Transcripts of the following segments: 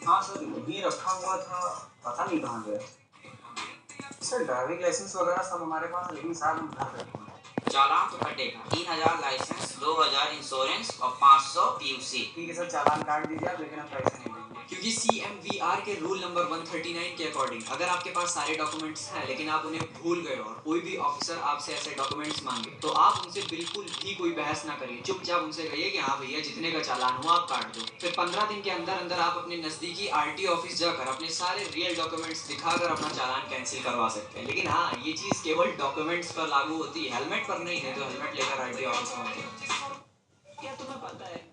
हाँ सर, यहीं रखा हुआ था, पता नहीं कहाँ गया। सर ड्राइविंग लाइसेंस वगैरह सब हमारे पास है, लेकिन साहब हम भर रखे हैं। चालान तो कटेगा 3000 लाइसेंस, 2000 इंश्योरेंस और 500 पीयूसी। ठीक है सर, चालान काट दीजिए आप, लेकिन हम पैसे नहीं देंगे। क्योंकि CMVR के रूल नंबर 139 के अकॉर्डिंग अगर आपके पास सारे डॉक्यूमेंट्स हैं लेकिन आप उन्हें भूल गए और कोई भी ऑफिसर आपसे ऐसे डॉक्यूमेंट्स मांगे तो आप उनसे बिल्कुल भी कोई बहस ना करिए, चुपचाप उनसे कहिए कि हाँ भैया जितने का चालान हुआ आप काट दो। फिर 15 दिन के अंदर अंदर आप अपने नजदीकी RTO ऑफिस जाकर अपने सारे रियल डॉक्यूमेंट्स दिखाकर अपना चालान कैंसिल करवा सकते हैं। लेकिन हाँ, ये चीज केवल डॉक्यूमेंट्स पर लागू होती है, हेलमेट पर नहीं है। तो हेलमेट लेकर RTO ऑफिस पहुंचे। क्या तुम्हें पता है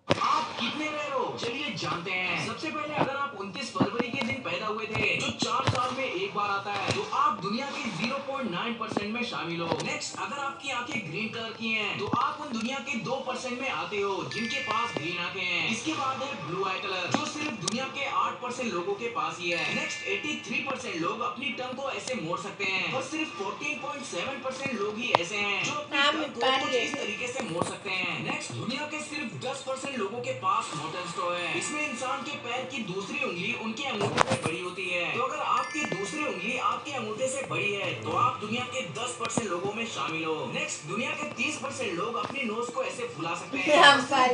आप कितने रेयर हो? चलिए जानते हैं। सबसे पहले अगर आप 29 फरवरी के दिन पैदा हुए थे जो 4 साल में एक बार आता है तो आप दुनिया के 0.9% में शामिल हो। नेक्स्ट, अगर आपकी आंखें ग्रीन कलर की हैं तो आप उन दुनिया के 2% में आते हो जिनके पास ग्रीन आंखें हैं। इसके बाद है ब्लू आई कलर जो सिर्फ दुनिया के 8% लोगों के पास ही है। नेक्स्ट, 83% लोग अपनी टंग को ऐसे मोड़ सकते हैं और सिर्फ 14.7% लोग ही ऐसे हैं जो अपनी टंग को कुछ इस तरीके से मोड़ सकते हैं। नेक्स्ट, दुनिया के सिर्फ 10% लोगों के पास मोटर स्टो है। इसमें इंसान के पैर की दूसरी उंगली उनके अंगूठे से बड़ी होती है। तो अगर आपकी दूसरी उंगली आपके अंगूठे से बड़ी है तो आप दुनिया के 10% लोगों में शामिल हो। नेक्स्ट, दुनिया के 30% लोग अपनी नोज को ऐसे फुला सकते हैं।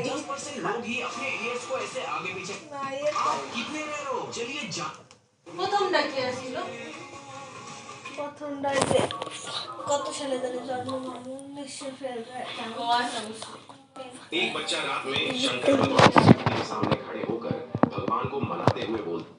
10% लोग ही अपने ईयर्स को ऐसे आगे पीछे। आप कितने रेयर हो? चलिए প্রথমটা কি আসছিল? প্রথমটা যে কত সালে জানি জন্ম, 19 ফেব্রুয়ারি। एक बच्चा रात में शंकर भगवान की मूर्ति के सामने खड़े होकर भगवान को मनाते हुए बोलता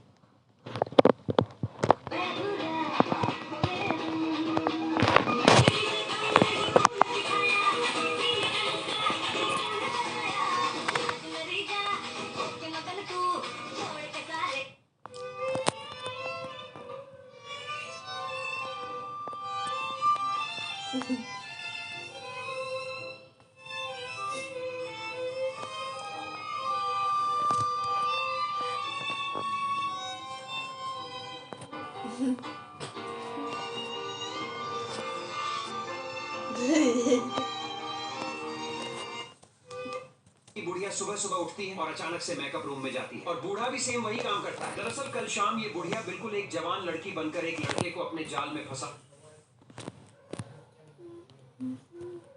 बुढ़िया सुबह सुबह उठती है और अचानक से मेकअप रूम में जाती है और बूढ़ा भी सेम वही काम करता है। दरअसल कल शाम ये बुढ़िया बिल्कुल एक जवान लड़की बनकर एक लड़के को अपने जाल में फंसा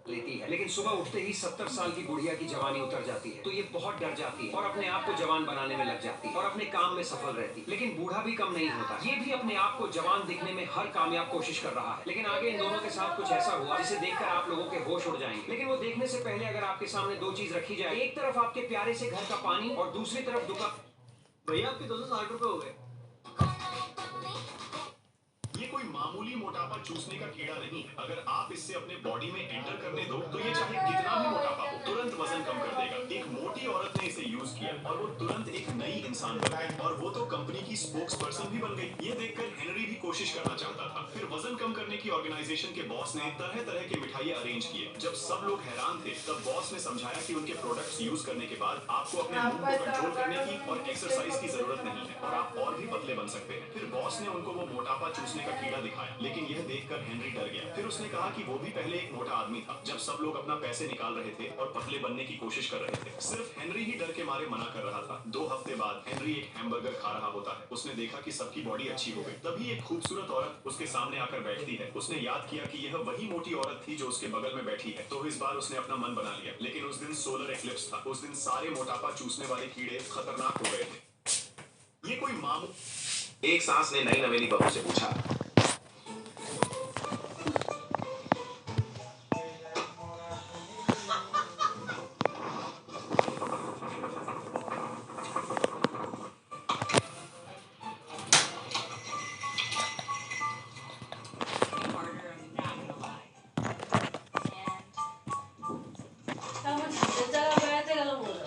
लेती है, लेकिन सुबह उठते ही 70 साल की बुढ़िया की जवानी उतर जाती है तो ये बहुत डर जाती है और अपने आप को जवान बनाने में लग जाती है और अपने काम में सफल रहती है। लेकिन बूढ़ा भी कम नहीं होता, ये भी अपने आप को जवान दिखने में हर कामयाब कोशिश कर रहा है। लेकिन आगे इन दोनों के साथ कुछ ऐसा हुआ जिसे देखकर आप लोगों के होश उड़ जाएंगे। लेकिन वो देखने से पहले अगर आपके सामने दो चीज रखी जाए, एक तरफ आपके प्यारे से घर का पानी और दूसरी तरफ दुकान। भैया आपके 260 रुपए हो गए। ये कोई मामूली मोटापा चूसने का कीड़ा नहीं है। अगर आप इससे अपने बॉडी में एंटर करने दो तो ये चाहे कितना भी मोटापा हो तुरंत वजन कम कर देगा। एक मोटी औरत ने इसे यूज किया और वो तुरंत एक नई इंसान बन गई और वो तो कंपनी की स्पोक्स पर्सन भी बन गई। ये देखकर हेनरी भी कोशिश करना चाहता था। फिर वजन कम करने की ऑर्गेनाइजेशन के बॉस ने तरह तरह के मिठाई अरेंज किए। जब सब लोग हैरान थे तब बॉस ने समझाया कि उनके प्रोडक्ट्स यूज करने के बाद आपको अपने मुंह को कंट्रोल करने की और एक्सरसाइज की जरूरत नहीं है और आप और भी पतले बन सकते हैं। फिर बॉस ने उनको वो मोटापा चूसने का कीड़ा दिखाया, लेकिन यह देखकर हेनरी डर गया। फिर उसने कहा कि वो भी पहले एक मोटा आदमी था जब सब लोग अपना पैसे निकाल रहे थे और पतले बनने की कोशिश कर रहे थे। सिर्फ हेनरी ही डर के मारे मना कर रहा था। 2 हफ्ते बाद हेनरी एक हैमबर्गर खा रहा होता है। उसने देखा कि सबकी बॉडी अच्छी हो गई। तभी एक खूबसूरत औरत उसके सामने आकर बैठती है। उसने याद किया कि यह वही मोटी औरत थी जो उसके बगल में बैठी है, तो इस बार उसने अपना मन बना लिया। लेकिन उस दिन सोलर एक्लिप्स था। उस दिन सारे मोटापा चूसने वाले कीड़े खतरनाक हो गए थे। ये कोई मामूली। एक सांस ने नई नवेली बहू से पूछा, আমার শীতের জায়গা বেড়াতে গেল বলে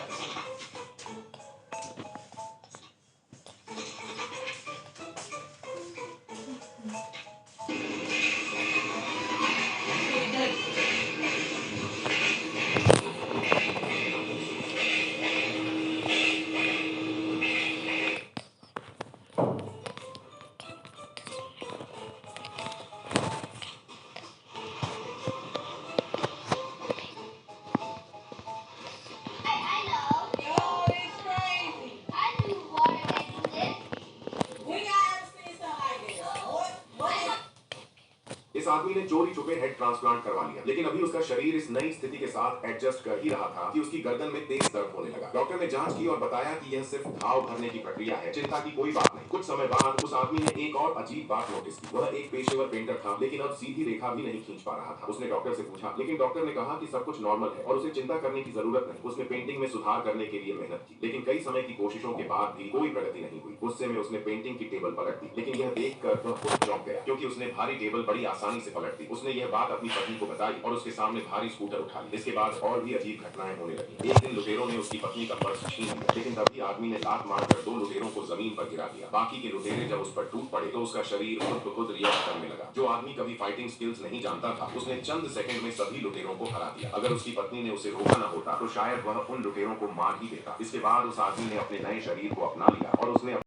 आदमी ने चोरी छुपे हेड ट्रांसप्लांट करवा लिया, लेकिन अभी उसका शरीर इस नई स्थिति के साथ एडजस्ट कर ही रहा था कि उसकी गर्दन में तेज दर्द होने लगा। डॉक्टर ने जांच की और बताया कि यह सिर्फ घाव भरने की प्रक्रिया है, चिंता की कोई बात नहीं। कुछ समय बाद उस आदमी ने एक और अजीब बात नोटिस की। वह एक पेशेवर पेंटर था, लेकिन अब सीधी रेखा भी नहीं खींच पा रहा था। उसने डॉक्टर से पूछा, लेकिन डॉक्टर ने कहा कि सब कुछ नॉर्मल है और उसे चिंता करने की जरूरत नहीं। उसने पेंटिंग में सुधार करने के लिए मेहनत की, लेकिन कई समय की कोशिशों के बाद भी कोई प्रगति नहीं हुई। गुस्से में उसने पेंटिंग की टेबल पलट दी, लेकिन यह देखकर वह खुद चौंक गया, क्योंकि उसने भारी टेबल बड़ी आसानी से पलट दी। उसने यह बात अपनी पत्नी को बताई और उसके सामने भारी स्कूटर उठा ली। इसके बाद और भी अजीब घटनाएं होने लगी। एक दिन लुटेरों ने उसकी पत्नी का पर्स छीन लिया, लेकिन तभी आदमी ने लात मारकर 2 लुटेरों को जमीन पर गिरा दिया। बाकी के लुटेरे जब उस पर टूट पड़े तो उसका शरीर खुद ब खुद रिएक्ट करने लगा। जो आदमी कभी फाइटिंग स्किल्स नहीं जानता था, उसने चंद सेकंड में सभी लुटेरों को हरा दिया। अगर उसकी पत्नी ने उसे रोका न होता तो शायद वह उन लुटेरों को मार ही देता। इसके बाद उस आदमी ने अपने नए शरीर को अपना लिया और उसने